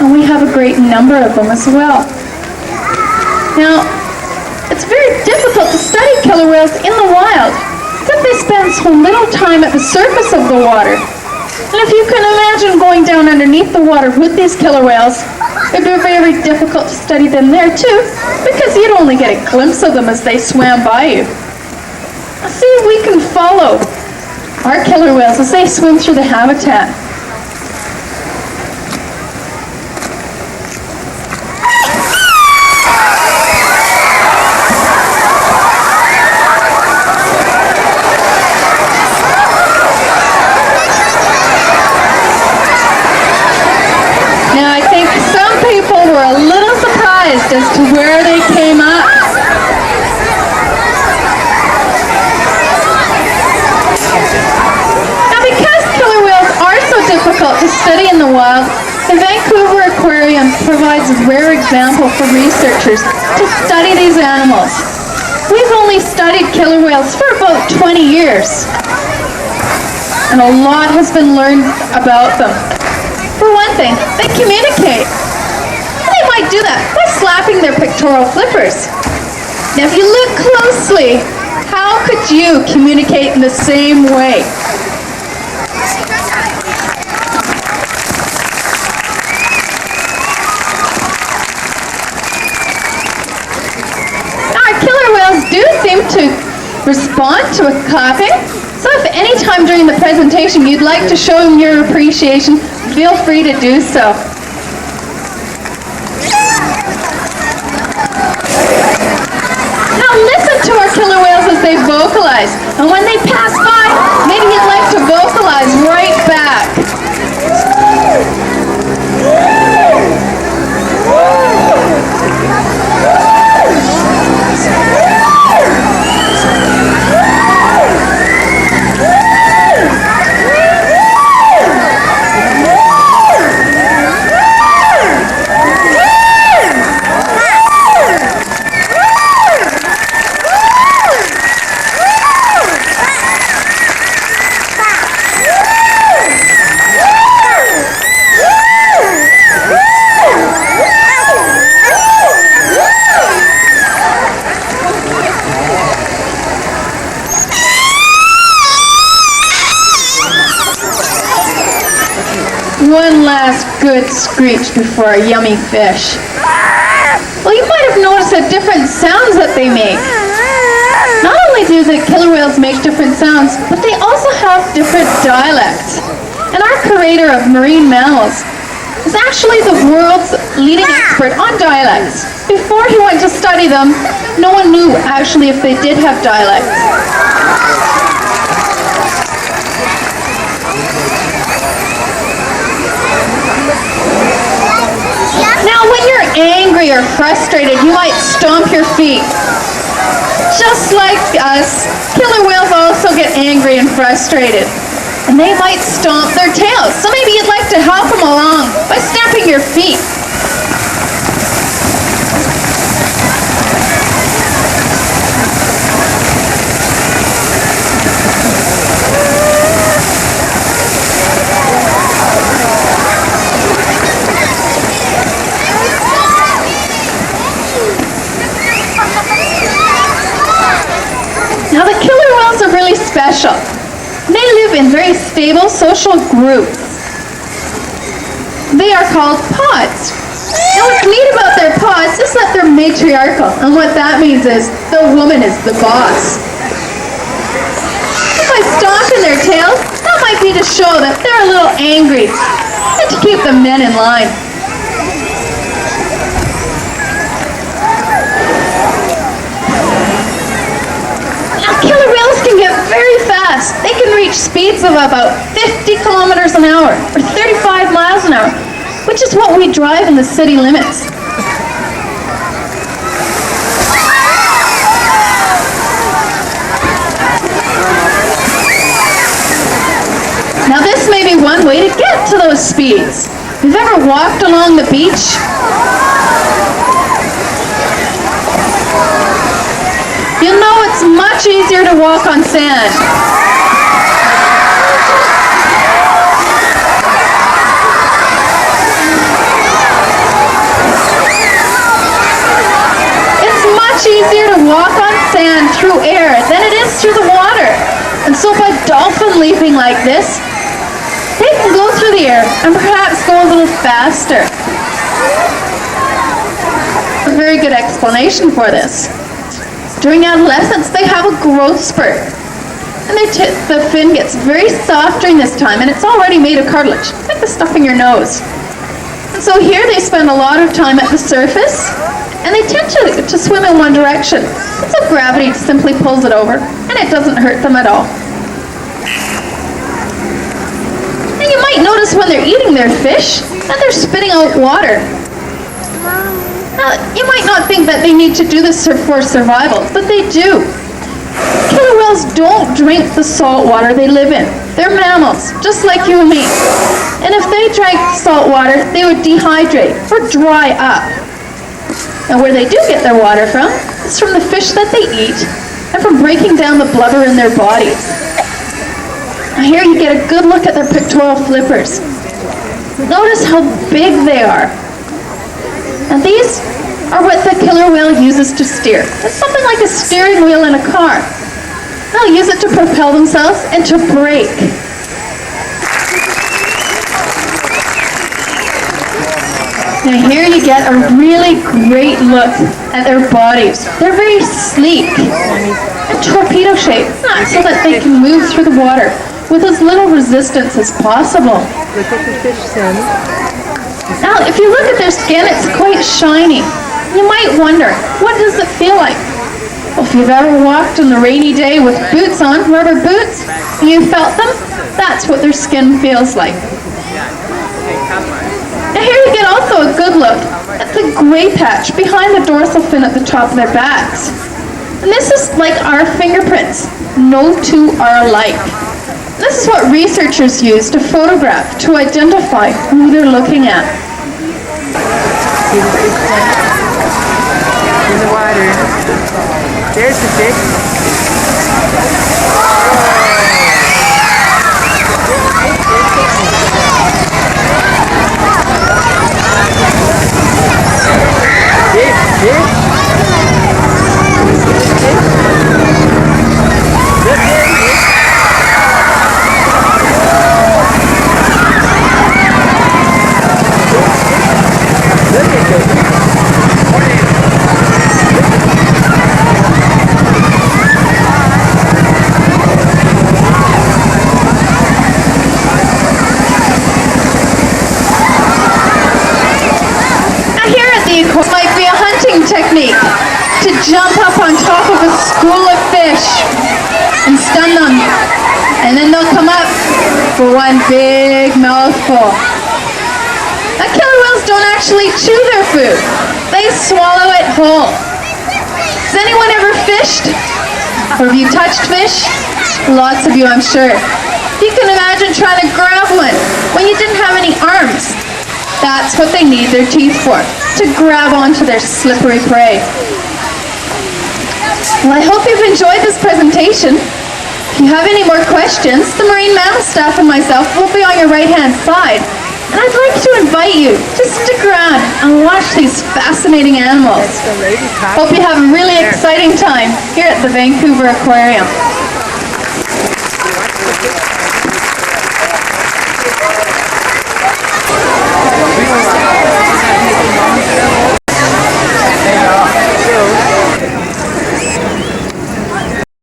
and we have a great number of them as well. Now, it's very difficult to study killer whales in the wild because they spend so little time at the surface of the water. And if you can imagine going down underneath the water with these killer whales, it'd be very difficult to study them there too, because you'd only get a glimpse of them as they swam by you. Now see if we can follow our killer whales as they swim through the habitat. As to where they came up. Now, because killer whales are so difficult to study in the wild, the Vancouver Aquarium provides a rare example for researchers to study these animals. We've only studied killer whales for about 20 years, and a lot has been learned about them. For one thing, they communicate. They might do that by slapping their pectoral flippers. Now, if you look closely, how could you communicate in the same way? Now, our killer whales do seem to respond to a clapping. So if any time during the presentation you'd like to show them your appreciation, feel free to do so. To our killer whales as they vocalize. And when they pass by, maybe you'd like to vocalize right back. One last good screech before a yummy fish. Well, you might have noticed the different sounds that they make. Not only do the killer whales make different sounds, but they also have different dialects. And our curator of marine mammals is actually the world's leading expert on dialects. Before he went to study them, no one knew actually if they did have dialects. Now, when you're angry or frustrated, you might stomp your feet. Just like us, killer whales also get angry and frustrated. And they might stomp their tails. So maybe you'd like to help them along by stamping your feet. Now, the killer whales are really special. They live in very stable social groups. They are called pods. Now, what's neat about their pods is that they're matriarchal, and what that means is the woman is the boss. By stomping their tails, that might be to show that they're a little angry and to keep the men in line. Killer whales can get very fast. They can reach speeds of about 50 kilometers an hour or 35 miles an hour, which is what we drive in the city limits. Now, this may be one way to get to those speeds. Have you ever walked along the beach? You'll know it's much easier to walk on sand. moves through the water. And so by dolphin leaping like this, they can go through the air and perhaps go a little faster. A very good explanation for this. During adolescence, they have a growth spurt. And the fin gets very soft during this time, and it's already made of cartilage, like the stuff in your nose. And so here they spend a lot of time at the surface, and they tend to swim in one direction. And so gravity simply pulls it over, and it doesn't hurt them at all. And you might notice when they're eating their fish that they're spitting out water. Now, you might not think that they need to do this for survival, but they do. Killer whales don't drink the salt water they live in. They're mammals, just like you and me. And if they drank salt water, they would dehydrate or dry up. And where they do get their water from is from the fish that they eat and from breaking down the blubber in their bodies. Now here you get a good look at their pectoral flippers. Notice how big they are. And these are what the killer whale uses to steer. It's something like a steering wheel in a car. They'll use it to propel themselves and to brake. Now here you get a really great look at their bodies. They're very sleek and torpedo-shaped, so that they can move through the water with as little resistance as possible. Look at the fish, Sam. Now, if you look at their skin, it's quite shiny. You might wonder, what does it feel like? Well, if you've ever walked on a rainy day with boots on, rubber boots, and you felt them, that's what their skin feels like. Now here you get also a good look at the gray patch behind the dorsal fin at the top of their backs. And this is like our fingerprints. No two are alike. This is what researchers use to photograph, to identify who they're looking at. See the fish in the water. There's the fish. Might be a hunting technique to jump up on top of a school of fish and stun them, and then they'll come up for one big mouthful. Now, killer whales don't actually chew their food, they swallow it whole. Has anyone ever fished? Or have you touched fish? Lots of you, I'm sure. You can imagine trying to grab one when you didn't have any arms. That's what they need their teeth for, to grab onto their slippery prey. Well, I hope you've enjoyed this presentation. If you have any more questions, the Marine Mammal staff and myself will be on your right-hand side. And I'd like to invite you to stick around and watch these fascinating animals. Hope you have a really exciting time here at the Vancouver Aquarium.